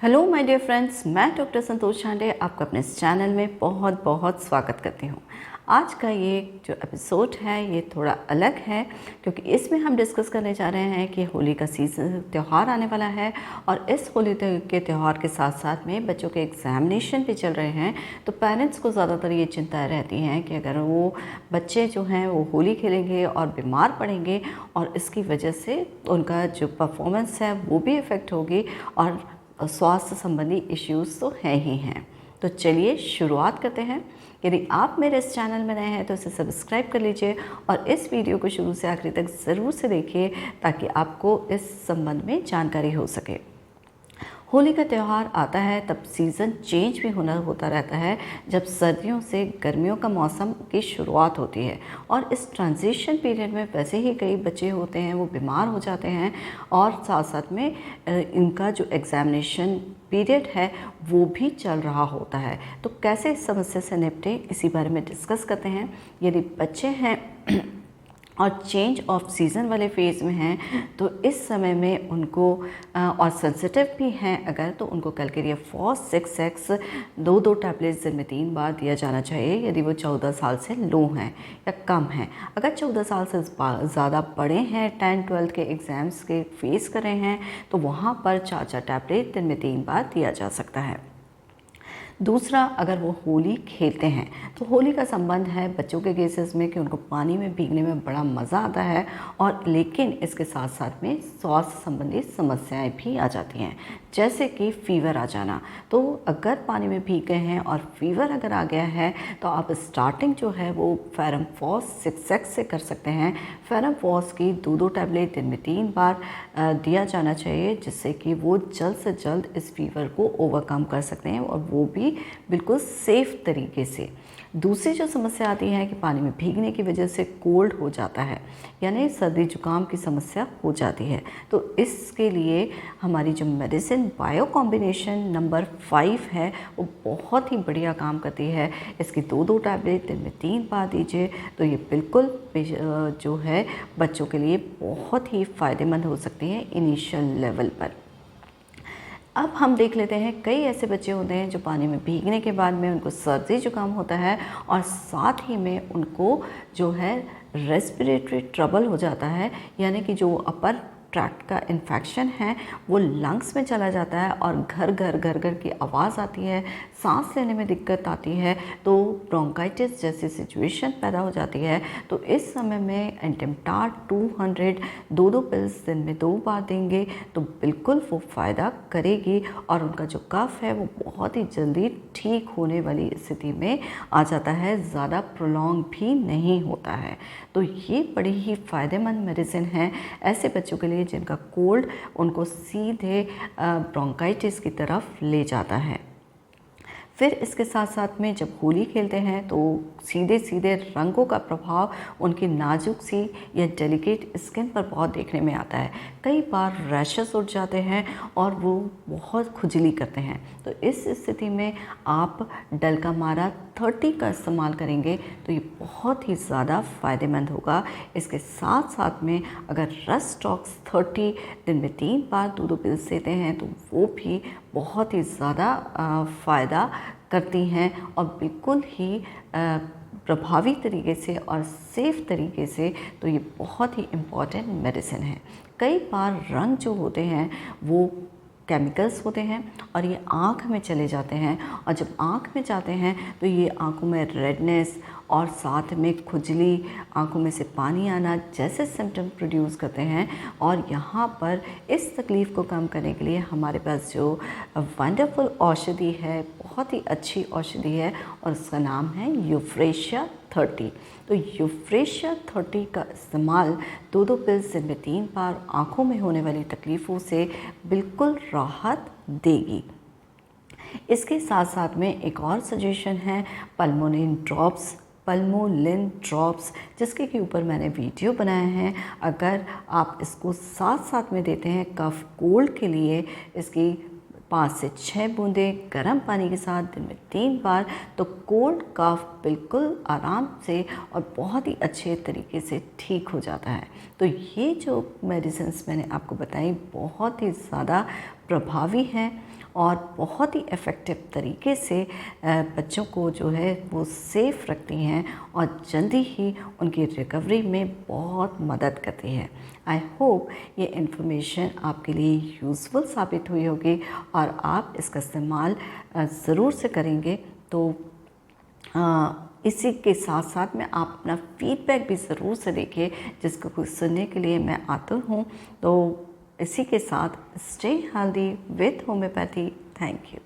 Hello my dear friends, मैं doctor संतोष छांडे आपका अपने इस चैनल में बहुत बहुत स्वागत करती हूँ। आज का ये जो एपिसोड है ये थोड़ा अलग है क्योंकि इसमें हम डिस्कस करने जा रहे हैं कि होली का सीज़न त्यौहार आने वाला है और इस होली के त्यौहार के साथ साथ में बच्चों के एग्ज़ामिनेशन भी चल रहे हैं। तो पेरेंट्स को ज़्यादातर ये चिंता रहती हैं कि अगर वो बच्चे जो हैं वो होली खेलेंगे और बीमार पड़ेंगे और इसकी वजह से उनका जो परफॉर्मेंस है वो भी इफ़ेक्ट होगी और स्वास्थ्य संबंधी इश्यूज़ तो हैं ही हैं। तो चलिए शुरुआत करते हैं। यदि आप मेरे इस चैनल में नए हैं तो इसे सब्सक्राइब कर लीजिए और इस वीडियो को शुरू से आखिरी तक ज़रूर से देखिए ताकि आपको इस संबंध में जानकारी हो सके। होली का त्यौहार आता है तब सीज़न चेंज भी होता रहता है जब सर्दियों से गर्मियों का मौसम की शुरुआत होती है और इस ट्रांजिशन पीरियड में वैसे ही कई बच्चे होते हैं वो बीमार हो जाते हैं और साथ साथ में इनका जो एग्ज़ामिनेशन पीरियड है वो भी चल रहा होता है। तो कैसे इस समस्या से निपटें इसी बारे में डिस्कस करते हैं। यदि बच्चे हैं और चेंज ऑफ सीज़न वाले फेज़ में हैं तो इस समय में उनको और सेंसिटिव भी हैं अगर तो उनको कैलकेरिया फॉस 6x 2 टैबलेट्स दिन में 3 बार दिया जाना चाहिए यदि वो 14 साल से लो हैं या कम हैं। अगर 14 साल से ज़्यादा बड़े हैं 10-12 के एग्ज़ाम्स के फेस कर रहे हैं तो वहाँ पर 4 टैबलेट दिन में 3 बार दिया जा सकता है। दूसरा, अगर वो होली खेलते हैं तो होली का संबंध है बच्चों के केसेस में कि उनको पानी में भीगने में बड़ा मज़ा आता है और लेकिन इसके साथ साथ में स्वास्थ्य संबंधी समस्याएं भी आ जाती हैं जैसे कि फ़ीवर आ जाना। तो अगर पानी में भीग गए हैं और फीवर अगर आ गया है तो आप स्टार्टिंग जो है वो फेरम फॉस 6x से कर सकते हैं। फेरम फॉस की 2 टैबलेट दिन में 3 बार दिया जाना चाहिए जिससे कि वो जल्द से जल्द इस फीवर को ओवरकम कर सकते हैं और वो भी बिल्कुल सेफ तरीके से। दूसरी जो समस्या आती है कि पानी में भीगने की वजह से कोल्ड हो जाता है यानी सर्दी जुकाम की समस्या हो जाती है। तो इसके लिए हमारी जो मेडिसिन बायो कॉम्बिनेशन नंबर 5 है वो बहुत ही बढ़िया काम करती है। इसकी 2 टैबलेट दिन में 3 बार दीजिए तो ये बिल्कुल जो है बच्चों के लिए बहुत ही फ़ायदेमंद हो सकती है इनिशियल लेवल पर। अब हम देख लेते हैं कई ऐसे बच्चे होते हैं जो पानी में भीगने के बाद में उनको सर्दी जुकाम होता है और साथ ही में उनको जो है रेस्पिरेटरी ट्रबल हो जाता है यानी कि जो अपर ट्रैक्ट का इन्फेक्शन है वो लंग्स में चला जाता है और घर घर की आवाज़ आती है, सांस लेने में दिक्कत आती है, तो ब्रोंकाइटिस जैसी सिचुएशन पैदा हो जाती है। तो इस समय में एंटिमटार 200 2 पिल्स दिन में 2 बार देंगे तो बिल्कुल वो फ़ायदा करेगी और उनका जो कफ है वो बहुत ही जल्दी ठीक होने वाली स्थिति में आ जाता है, ज़्यादा प्रोलॉन्ग भी नहीं होता है। तो ये बड़ी ही फ़ायदेमंद मेडिसिन है ऐसे बच्चों के लिए जिनका कोल्ड उनको सीधे ब्रोंकाइटिस की तरफ ले जाता है। फिर इसके साथ साथ में जब होली खेलते हैं तो सीधे सीधे रंगों का प्रभाव उनकी नाजुक सी या डेलिकेट स्किन पर बहुत देखने में आता है। कई बार रैशेस उठ जाते हैं और वो बहुत खुजली करते हैं। तो इस स्थिति में आप डलकामारा 30 का इस्तेमाल करेंगे तो ये बहुत ही ज़्यादा फ़ायदेमंद होगा। इसके साथ साथ में अगर रस्टॉक्स 30 दिन में 3 बार 2 पिल्स देते हैं तो वो भी बहुत ही ज़्यादा फ़ायदा करती हैं और बिल्कुल ही प्रभावी तरीके से और सेफ़ तरीके से। तो ये बहुत ही इम्पॉर्टेंट मेडिसिन है। कई बार रंग जो होते हैं वो केमिकल्स होते हैं और ये आँख में चले जाते हैं और जब आँख में जाते हैं तो ये आँखों में रेडनेस और साथ में खुजली, आँखों में से पानी आना जैसे सिम्टम प्रोड्यूस करते हैं। और यहाँ पर इस तकलीफ़ को कम करने के लिए हमारे पास जो वंडरफुल औषधि है, बहुत ही अच्छी औषधि है और उसका नाम है यूफ्रेशिया 30। तो यूफ्रेशिया 30 का इस्तेमाल 2 पिल्स दिन में 3 बार आँखों में होने वाली तकलीफ़ों से बिल्कुल राहत देगी। इसके साथ साथ में एक और सजेशन है पल्मोलिन ड्रॉप्स जिसके के ऊपर मैंने वीडियो बनाया है। अगर आप इसको साथ साथ में देते हैं कफ कोल्ड के लिए इसकी 5 से 6 बूंदें गर्म पानी के साथ दिन में 3 बार तो कोल्ड कफ बिल्कुल आराम से और बहुत ही अच्छे तरीके से ठीक हो जाता है। तो ये जो मेडिसिन्स मैंने आपको बताई बहुत ही ज़्यादा प्रभावी हैं और बहुत ही इफ़ेक्टिव तरीके से बच्चों को जो है वो सेफ़ रखती हैं और जल्दी ही उनकी रिकवरी में बहुत मदद करती है। आई होप ये इन्फॉर्मेशन आपके लिए यूज़फुल साबित हुई होगी और आप इसका इस्तेमाल ज़रूर से करेंगे। तो इसी के साथ साथ में आप अपना फीडबैक भी ज़रूर से देखिए, जिसको कुछ सुनने के लिए मैं आतुर हूँ। तो इसी के साथ stay healthy with homeopathy. Thank you.